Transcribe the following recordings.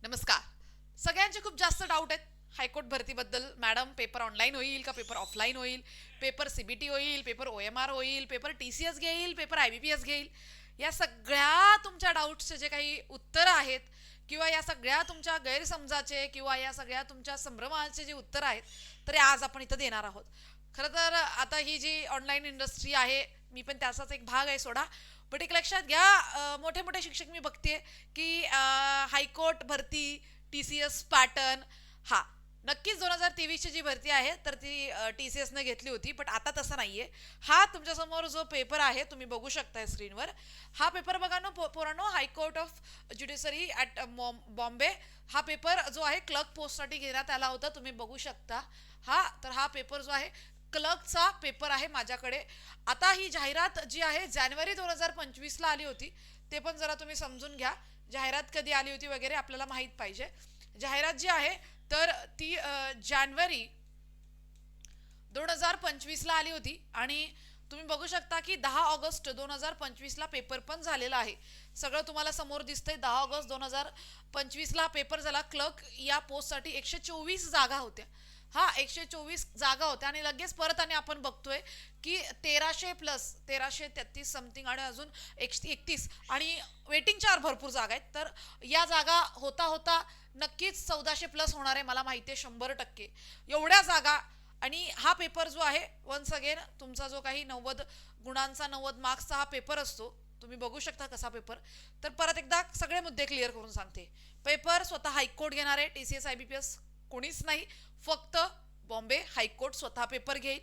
नमस्कार. सगळ्यांचे खूप जास्त डाऊट आहेत हायकोर्ट भरतीबद्दल. मॅडम, पेपर ऑनलाईन होईल का पेपर ऑफलाईन होईल? पेपर सीबीटी होईल, पेपर ओएमआर होईल, पेपर टीसीएस घेईल, पेपर आयबीपीएस घेईल? या सगळ्या तुमच्या डाऊट्सचे जे काही उत्तरं आहेत किंवा या सगळ्या तुमच्या गैरसमजाचे किंवा या सगळ्या तुमच्या संभ्रमाचे जे उत्तर आहेत, तर आज आपण इथं देणार आहोत. खरं तर आता ही जी ऑनलाईन इंडस्ट्री आहे, मी पण त्याचाच एक भाग आहे सोडा. पण एक लक्षात घ्या, मोठे मोठे शिक्षक मी बघते की हायकोर्ट भरती, टीसीएस पॅटर्न, हा नक्कीच 2023ची जी भरती आहे तर ती टीसीएस ने घेतली होती, पण आता तसं नाहीये. हा तुमच्यासमोर जो पेपर आहे तुम्ही बघू शकताय स्क्रीनवर. हा पेपर बघा ना पोरांनो, high court of judiciary at Bombay. हा पेपर जो आहे क्लर्क पोस्टसाठी घेण्यात आला होता, तुम्ही बघू शकता. हा पेपर जो आहे क्लर्कचा पेपर आहे माझ्याकडे. आता ही जाहिरात जी आहे जानेवारी 2025ला आली होती, ते पण जरा तुम्ही समजून घ्या. जाहिरात कधी आली होती वगैरे आपल्याला माहीत पाहिजे. जाहिरात जी आहे तर ती जानेवारी 2025ला आली होती आणि तुम्ही बघू शकता की 10 ऑगस्ट 2025ला पेपर पण झालेला आहे. सगळं तुम्हाला समोर दिसतंय. 10 ऑगस्ट 2025ला पेपर झाला. क्लर्क या पोस्टसाठी 124 जागा होत्या. 124 जागा होत्या आणि लगेच परत आणि आपण बघतोय की 1300 प्लस 1333 समथिंग आणि अजून 131 आणि वेटिंग चार भरपूर जागा आहेत. तर या जागा होता होता नक्कीच 1400 प्लस होणार आहे, मला माहिती आहे 100%. एवढ्या जागा आणि हा पेपर जो आहे वन्स अगेन तुमचा जो काही 90 गुणांचा 90 मार्क्सचा हा पेपर असतो. तुम्ही बघू शकता कसा पेपर. तर परत एकदा सगळे मुद्दे क्लिअर करून सांगते. पेपर स्वतः हायकोर्ट घेणार आहे, टीसीएस आयबीपीएस कोणीच नाही. फक्त बॉम्बे हायकोर्ट स्वतः पेपर घेईल.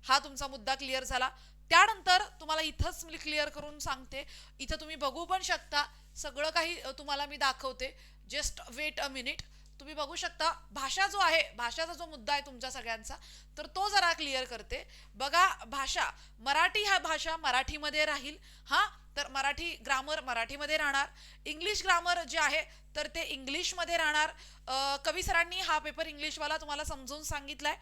हा तुमचा मुद्दा क्लिअर झाला. त्यानंतर तुम्हाला इथंच मी क्लिअर करून सांगते, इथं तुम्ही बघू पण शकता, सगळं काही तुम्हाला मी दाखवते. Just weight a minute. तुम्ही बघू शकता भाषा जो आहे, भाषाचा जो मुद्दा आहे तुमच्या सगळ्यांचा, तर तो जरा क्लिअर करते. बघा, भाषा मराठी, हा भाषा मराठीमध्ये राहील. हा तर मराठी ग्रामर मराठीमध्ये राहणार. इंग्लिश ग्रामर जे आहे तर ते इंग्लिशमध्ये राहणार. कवी सरांनी हा पेपर इंग्लिशवाला तुम्हाला समजून सांगितलाय.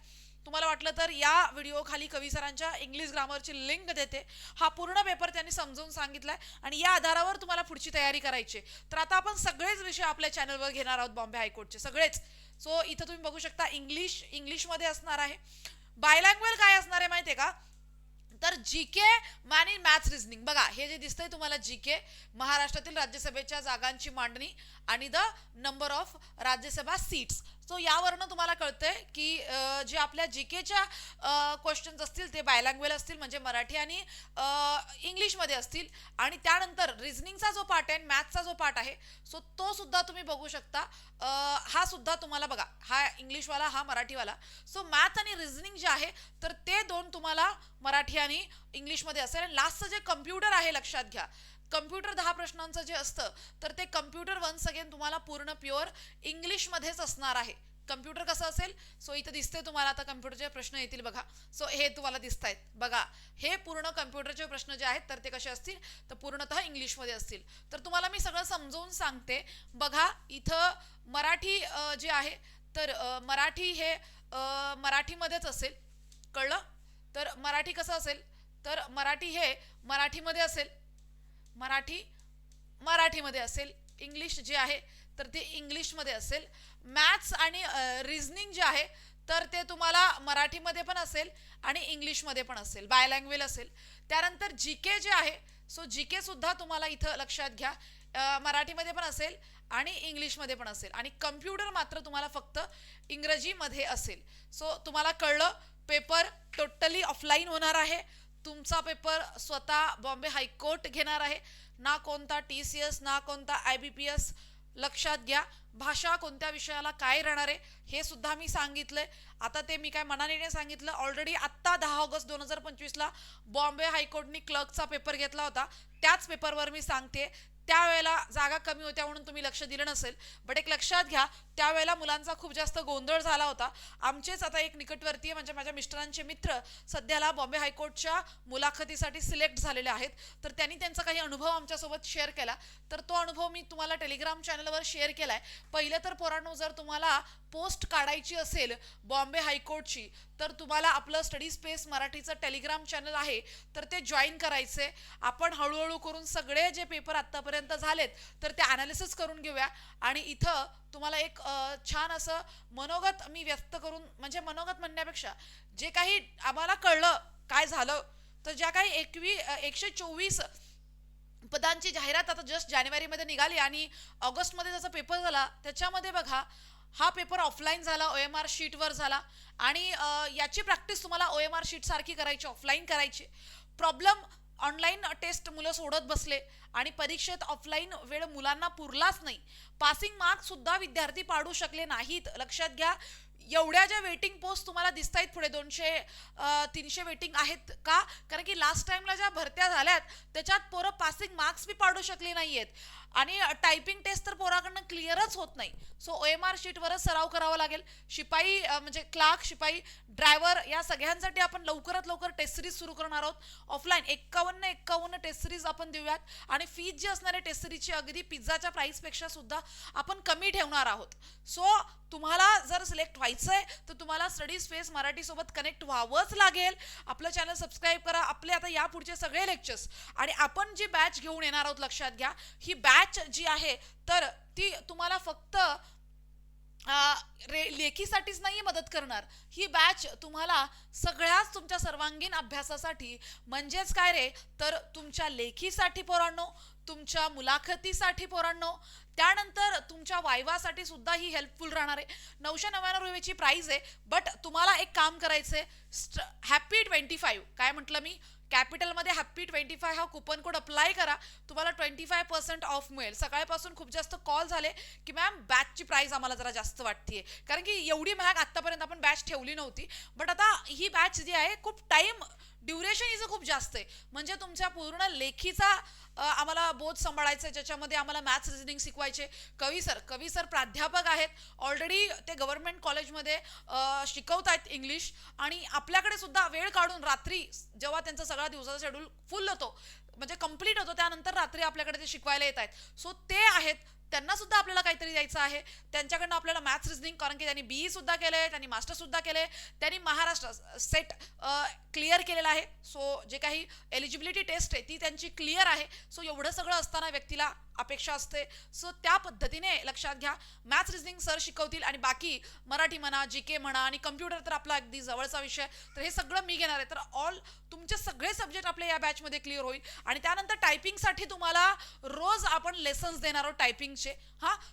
तुम्हाला वाटलं तर या व्हिडिओ खाली कवी सरांच्या इंग्लिश ग्रामरची लिंक देते. हा पूर्ण पेपर त्यांनी समजून सांगितलाय आणि या आधारावर तुम्हाला पुढची तयारी करायची. तर आता आपण सगळेच विषय आपल्या चॅनलवर घेणार आहोत बॉम्बे हायकोर्टचे सगळेच. सो इथं तुम्ही बघू शकता इंग्लिशमध्ये असणार आहे. बायलँग्वेज काय असणार आहे माहितीये का? तर जीके आणि मॅथ्स रिझनिंग. बघा, हे जे दिसतंय तुम्हाला जीके, महाराष्ट्रातील राज्यसभेच्या जागांची मांडणी आणि the number of Rajya Sabha seats. So यावरनं तुम्हाला कळतंय की जे आपल्या जीकेच्या क्वेश्चन्स असतील ते बायलँग्वेज असतील, म्हणजे मराठी आणि इंग्लिशमध्ये असतील. आणि त्यानंतर रिझनिंगचा जो पार्ट आहे, मॅथ्सचा जो पार्ट आहे, सो तो सुद्धा तुम्ही बघू शकता. हा सुद्धा तुम्हाला बघा, हा इंग्लिशवाला, हा मराठीवाला. सो मॅथ आणि रिझनिंग जे आहे तर ते दोन तुम्हाला मराठी आणि इंग्लिशमध्ये असेल. आणि लास्टचं जे कम्प्युटर आहे, लक्षात घ्या, कम्प्युटर 10 प्रश्नांचं जे असतं तर ते कम्प्युटर वन्स अगेन तुम्हाला पूर्ण प्युअर इंग्लिशमध्येच असणार आहे. कम्प्युटर कसं असेल? सो इथं दिसते तुम्हाला, आता कम्प्युटरचे प्रश्न येतील बघा. सो हे तुम्हाला दिसत आहेत बघा, हे पूर्ण कम्प्युटरचे प्रश्न जे आहेत तर ते कसे असतील तर पूर्णतः इंग्लिशमध्ये असतील. तर तुम्हाला मी सगळं समजावून सांगते. बघा, इथं मराठी जे आहे तर मराठी हे मराठीमध्येच असेल. कळलं? तर मराठी कसं असेल तर मराठी हे मराठीमध्ये असेल. मराठी मराठीमध्ये असेल. इंग्लिश जे आहे तर ते इंग्लिशमध्ये असेल. मॅथ्स आणि रिझनिंग जे आहे तर ते तुम्हाला मराठीमध्ये पण असेल आणि इंग्लिशमध्ये पण असेल, बायलँग्वेज असेल. त्यानंतर जीके जे आहे, सो जीके सुद्धा तुम्हाला इथं लक्षात घ्या, मराठीमध्ये पण असेल आणि इंग्लिशमध्ये पण असेल. आणि कम्प्युटर मात्र तुम्हाला फक्त इंग्रजीमध्ये असेल. सो तुम्हाला कळलं, पेपर टोटली ऑफलाईन होणार आहे. तुमचा पेपर स्वतः बॉम्बे हायकोर्ट घेणार आहे, ना कोणता टीसीएस ना कोणता आयबीपीएस. लक्षात घ्या, भाषा कोणत्या विषयाला काय राहणार आहे हे सुद्धा मी सांगितलंय. आता ते मी काय मनाने नाही सांगितलं, ऑलरेडी आत्ता 10 ऑगस्ट 2025ला बॉम्बे हायकोर्टनी क्लर्कचा पेपर घेतला होता. त्याच पेपरवर मी सांगते. त्यावेळेला जागा कमी होत्या म्हणून तुम्ही लक्ष दिलं नसेल, बट एक लक्षात घ्या, त्यावेळेला मुलांचा खूप जास्त गोंधळ झाला होता. आमचेच आता एक निकटवर्तीय म्हणजे माझ्या मिस्टरांचे मित्र सध्याला बॉम्बे हायकोर्टच्या मुलाखतीसाठी सिलेक्ट झालेले आहेत. तर त्यांनी त्यांचा काही अनुभव आमच्यासोबत शेअर केला. तर तो अनुभव मी तुम्हाला टेलिग्राम चॅनलवर शेअर केलाय. पहिलं तर पोरांनो, जर तुम्हाला पोस्ट काढायची असेल बॉम्बे हायकोर्टची तर तुम्हाला आपलं स्टडी स्पेस मराठीचं टेलिग्राम चॅनल आहे तर ते जॉईन करायचे. आपण हळूहळू करून सगळे जे पेपर आत्तापर्यंत झालेत तर ते ॲनालिसिस करून घेऊया. आणि इथं तुम्हाला एक छान असं मनोगत मी व्यक्त करून, म्हणजे मनोगत म्हणण्यापेक्षा जे काही आम्हाला कळलं काय झालं, तर ज्या काही 124 पदांची जाहिरात आता जस्ट जानेवारीमध्ये निघाली आणि ऑगस्टमध्ये त्याचा पेपर झाला, त्याच्यामध्ये बघा हा पेपर ऑफलाईन झाला, OMR शीटवर झाला. आणि याची प्रॅक्टिस तुम्हाला OMR शीट सारखी करायची, ऑफलाईन करायची. प्रॉब्लेम ऑनलाईन टेस्ट मुलं सोडत बसले आणि परीक्षेत ऑफलाईन वेळ मुलांना पुरलाच नाही. पासिंग मार्क्स सुद्धा विद्यार्थी पाडू शकले नाहीत. लक्षात घ्या, एवढ्या ज्या वेटिंग पोस्ट तुम्हाला दिसत आहेत पुढे 200-300 वेटिंग आहेत का, कारण की लास्ट टाइमला ज्या भरत्या झाल्यात त्याच्यात पोरं पासिंग मार्क्स बी पाडू शकले नाहीयेत. आणि टायपिंग टेस्ट तर पोराकडनं क्लिअरच होत नाही. सो OMR शीटवरच सराव करावा लागेल. शिपाई म्हणजे क्लार्क, शिपाई, ड्रायव्हर या सगळ्यांसाठी आपण लवकरात लवकर टेस्ट सिरीज सुरू करणार आहोत. ऑफलाईन 51 टेस्ट सिरीज आपण देऊयात. आणि फीज जी असणार आहे टेस्ट सिरीजची अगदी पिझ्झाच्या प्राईसपेक्षा सुद्धा आपण कमी ठेवणार आहोत. सो तुम्हाला जर सिलेक्ट व्हायचंय तर तुम्हाला स्टडी स्पेस मराठी सोबत कनेक्ट व्हावंच लागेल. आपलं चॅनल सबस्क्राईब करा. आपले आता यापुढचे सगळे लेक्चर्स आणि आपण जी बॅच घेऊन येणार आहोत, लक्षात घ्या ही बॅच जी आहे तर ती तुम्हाला फक्त लेखीसाठीच नाही मदत करणार. ही बॅच तुम्हाला सगळ्याच तुमच्या सर्वांगीण अभ्यासासाठी, म्हणजेच काय रे, तर तुमच्या लेखीसाठी पोरांनो, तुमच्या मुलाखतीसाठी पोरांनो, त्यानंतर तुमच्या वायवासाठी सुद्धा ही हेल्पफुल राहणार आहे. 999 रुपयाची प्राइस आहे. बट तुम्हाला एक काम करायचंय, हॅपी 25, काय म्हटलं मी, कॅपिटलमध्ये हॅपी 25 हा कुपन कोड अप्लाय करा. तुम्हाला 25% ऑफ मिळेल. सकाळपासून खूप जास्त कॉल झाले की मॅम बॅचची प्राइस आम्हाला जरा जास्त वाटतेय, कारण की एवढी महाग आतापर्यंत आपण बॅच ठेवली नव्हती. बट आता ही बॅच जी आहे खूप टाइम ड्युरेशन हिचं खूप जास्त आहे. म्हणजे तुमच्या पूर्ण लेखीचा आम्हाला बोध सांभाळायचं आहे, ज्याच्यामध्ये आम्हाला मॅथ्स रिझनिंग शिकवायचे. कवी सर प्राध्यापक आहेत, ऑलरेडी ते गव्हर्नमेंट कॉलेजमध्ये शिकवत आहेत इंग्लिश. आणि आपल्याकडे सुद्धा वेळ काढून रात्री जेव्हा त्यांचा सगळा दिवसाचा शेड्यूल फुल होतो, म्हणजे कंप्लीट होतो, त्यानंतर रात्री आपल्याकडे ते शिकवायला येत आहेत. सो ते आहेत, त्यांना सुद्धा आपल्याला काहीतरी द्यायचं आहे. त्यांच्याकडनं आपल्याला मॅथ्स रिझनिंग, कारण की त्यांनी BE सुद्धा केले, त्यांनी मास्टर सुद्धा केले, त्यांनी महाराष्ट्र सेट क्लिअर केलेला आहे. सो जे काही एलिजिबिलिटी टेस्ट आहे ती त्यांची क्लिअर आहे. सो एवढं सगळं असताना व्यक्तीला अपेक्षा असते. सो त्या पद्धतीने लक्षात घ्या, मॅथ्स रिझनिंग सर शिकवतील आणि बाकी मराठी म्हणा, GK म्हणा आणि कम्प्युटर तर आपला अगदी जवळचा विषय, तर हे सगळं मी घेणार आहे. तर ऑल तुमचे सगळे सब्जेक्ट आपल्या या बॅचमध्ये क्लिअर होईल. आणि त्यानंतर टायपिंगसाठी तुम्हाला रोज आपण लेसन्स देणार आहोत टायपिंगचे.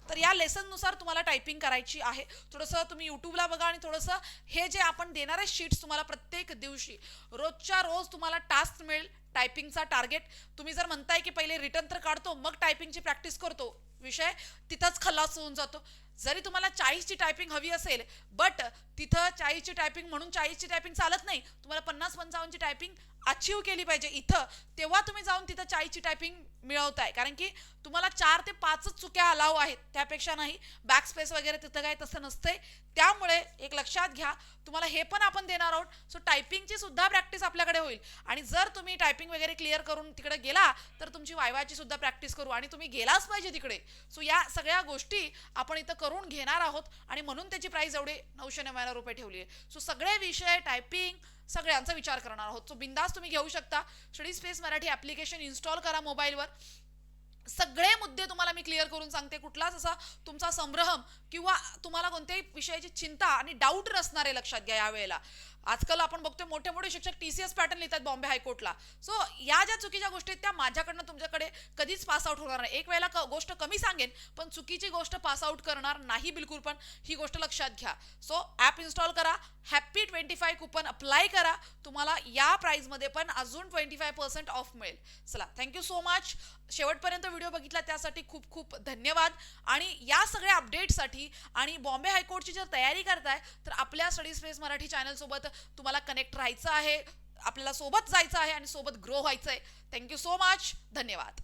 तर या लेसननुसार तुम्हाला टायपिंग करायची आहे. थोडंसं तुम्ही यूट्यूबला बघा आणि थोडंसं हे जे आपण देणार आहे शीट्स तुम्हाला प्रत्येक दिवशी रोजच्या रोज तुम्हाला टास्क मिळेल. टायपिंगचा टार्गेट तुम्ही जर म्हणताय की पहिले रिटर्न तर काढतो मग टायपिंगची प्रॅक्टिस करतो, विषय तिथंच खलास होऊन जातो. जरी तुम्हाला 40ची टायपिंग हवी असेल, बट तिथं 40ची टायपिंग म्हणून 40ची टायपिंग चालत नाही. तुम्हाला 50-55ची टायपिंग अचीव केली पाहिजे इथं, तेव्हा तुम्ही जाऊन तिथं 40ची टायपिंग मिळवताय. कारण की तुम्हाला 4 ते 5च चुक्या अलाव आहेत, त्यापेक्षा नाही. बॅक स्पेस वगैरे तिथं काय तसं नसतंय. त्यामुळे एक लक्षात घ्या, तुम्हाला हे पण आपण देणार आहोत. सो टायपिंगची सुद्धा प्रॅक्टिस आपल्याकडे होईल. आणि जर तुम्ही टायपिंग वगैरे क्लिअर करून तिकडे गेला तर तुमची वायवाची सुद्धा प्रॅक्टिस करू. आणि तुम्ही गेलाच पाहिजे तिकडे. सो या सगळ्या गोष्टी आपण इथं करून घेणार आहोत आणि म्हणून त्याची प्राइस एवढे 999 रुपये ठेवली आहे. सो सगळे विषय टायपिंग सगळ्यांचा विचार करणार आहोत. सो बिंदास तुम्ही घेऊ शकता. Study space Marathi application install करा मोबाईलवर. सगळे मुद्दे तुम्हाला मी क्लिअर करून सांगते. कुठलाच असा तुमचा संभ्रम किंवा तुम्हाला कोणत्याही विषयाची चिंता आणि डाऊट नसणार आहे. लक्षात घ्या, यावेळेला आजकाल आपण बघतोय मोठे मोठे शिक्षक TCS पॅटर्न लिहितात बॉम्बे हायकोर्टला. सो या ज्या चुकीच्या गोष्टी आहेत त्या माझ्याकडनं तुमच्याकडे कधीच पास आउट होणार नाही. एक वेळेला गोष्ट कमी सांगेन पण चुकीची गोष्ट पास आउट करणार नाही बिलकुल पण, ही गोष्ट लक्षात घ्या. सो ॲप इन्स्टॉल करा, हॅपी 25 कुपन अप्लाय करा. तुम्हाला या प्राइसमध्ये पण अजून 25% ऑफ मिळेल. चला, थँक्यू सो मच. शेवटपर्यंत व्हिडिओ बघितला त्यासाठी खूप खूप धन्यवाद. आणि या सगळ्या अपडेटसाठी आणि बॉम्बे हायकोर्टची जर तयारी करताय तर आपल्या स्टडी स्पेस मराठी चॅनल सोबत तुम्हाला कनेक्ट राहायचं आहे, आपल्याला सोबत जायचं आहे आणि सोबत ग्रो व्हायचं आहे. Thank you so much. धन्यवाद.